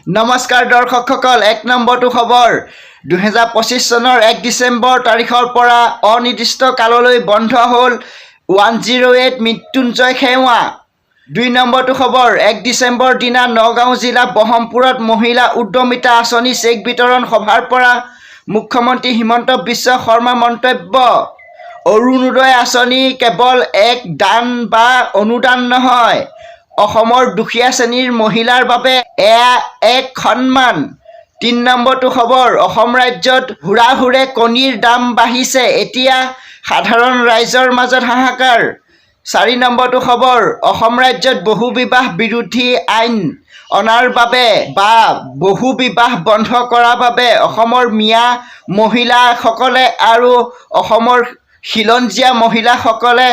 নমস্কাৰ দৰ্শকসকল, ১ নম্বৰটো খবৰ ২০২৫ চনৰ ১ ডিচেম্বৰ তাৰিখৰ পৰা অনিৰ্দিষ্ট কাললৈ বন্ধ হ'ল 108 মৃত্যুঞ্জয় সেৱা। ২ নম্বৰটো খবৰ ১ ডিচেম্বৰ দিনা নগাঁও জিলা বহমপুৰত মহিলা উদ্যমিতা আঁচনি চেক বিতৰণ সভাৰ পৰা মুখ্যমন্ত্ৰী হিমন্ত বিশ্ব শৰ্মা মন্তব্য। অৰুণোদয় আঁচনি কেৱল এক দান বা অনুদান নহয়, অসমৰ দুখীয়া শ্ৰেণীৰ মহিলাৰ বাবে এয়া এক সন্মান। ৩ নম্বৰটো খবৰ অসম ৰাজ্যত হুৰাহুৰে কণীৰ দাম বাঢ়িছে, এতিয়া সাধাৰণ ৰাইজৰ মাজত হাহাকাৰ। ৪ নম্বৰটো খবৰ অসম ৰাজ্যত বহু বিবাহ বিৰোধী আইন অনাৰ বাবে বা বহু বিবাহ বন্ধ কৰাৰ বাবে অসমৰ মিয়া মহিলাসকলে আৰু অসমৰ খিলঞ্জীয়া মহিলাসকলে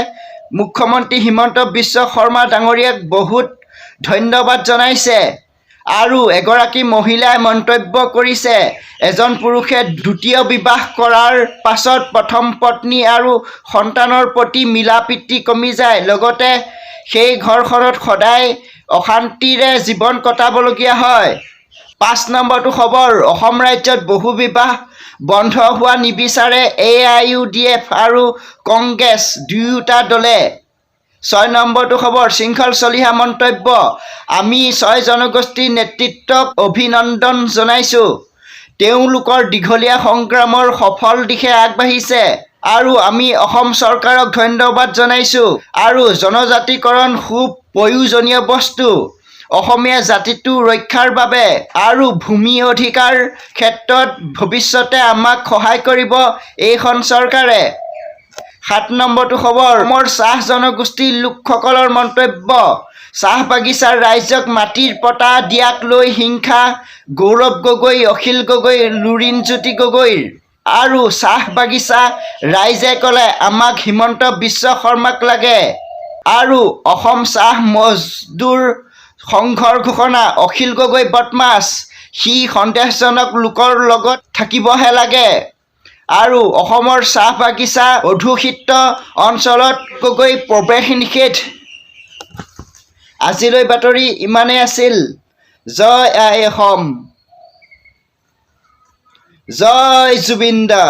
মুখ্যমন্ত্ৰী হিমন্ত বিশ্ব শৰ্মা ডাঙৰীয়াক বহুত ধন্যবাদ জনাইছে। আৰু এগৰাকী মহিলাই মন্তব্য কৰিছে, এজন পুৰুষে দ্বিতীয় বিবাহ কৰাৰ পাছত প্ৰথম পত্নী আৰু সন্তানৰ প্ৰতি মিলা প্ৰীতি কমি যায়, লগতে সেই ঘৰখনত সদায় অশান্তিৰে জীৱন কটাবলগীয়া হয়। ৫ নম্বৰটো খবৰ অসম ৰাজ্যত বহু বিবাহ বন্ধ হোৱা নিবিচাৰে AIUDF আৰু কংগ্ৰেছ দুয়োটা দলে। ৬ নম্বৰটো খবৰ শৃংখল চলিহা মন্তব্য আমি ৬ জনগোষ্ঠীৰ নেতৃত্বক অভিনন্দন জনাইছোঁ। তেওঁলোকৰ দীঘলীয়া সংগ্ৰামৰ সফল দিশে আগবাঢ়িছে আৰু আমি অসম চৰকাৰক ধন্যবাদ জনাইছোঁ। আৰু জনজাতিকৰণ খুব প্ৰয়োজনীয় বস্তু অসমীয়া জাতিটো ৰক্ষাৰ বাবে আৰু ভূমি অধিকাৰ ক্ষেত্ৰত ভৱিষ্যতে আমাক সহায় কৰিব এইখন চৰকাৰে। ৭ নম্বৰটো খবৰ অসমৰ চাহ জনগোষ্ঠীৰ লোকসকলৰ মন্তব্য চাহ বাগিচাৰ ৰাইজক মাটিৰ পট্টা দিয়াক লৈ হিংসা। গৌৰৱ গগৈ, অখিল গগৈ, লুৰিণজ্যোতি গগৈৰ। আৰু চাহ বাগিচা ৰাইজে ক'লে আমাক হিমন্ত বিশ্ব শৰ্মাক লাগে। আৰু অসম চাহ মজদুৰ সংঘৰ ঘোষণা অখিল গগৈ বদমাছ, সি সন্দেহজনক লোকৰ লগত থাকিবহে লাগে। আৰু অসমৰ চাহ বাগিচা অধ্যুষিত অঞ্চলত গগৈ প্ৰৱেশ নিষেধ। আজিলৈ বাতৰি ইমানেই আছিল। জয় আই অসম, জয় জুবিন দা।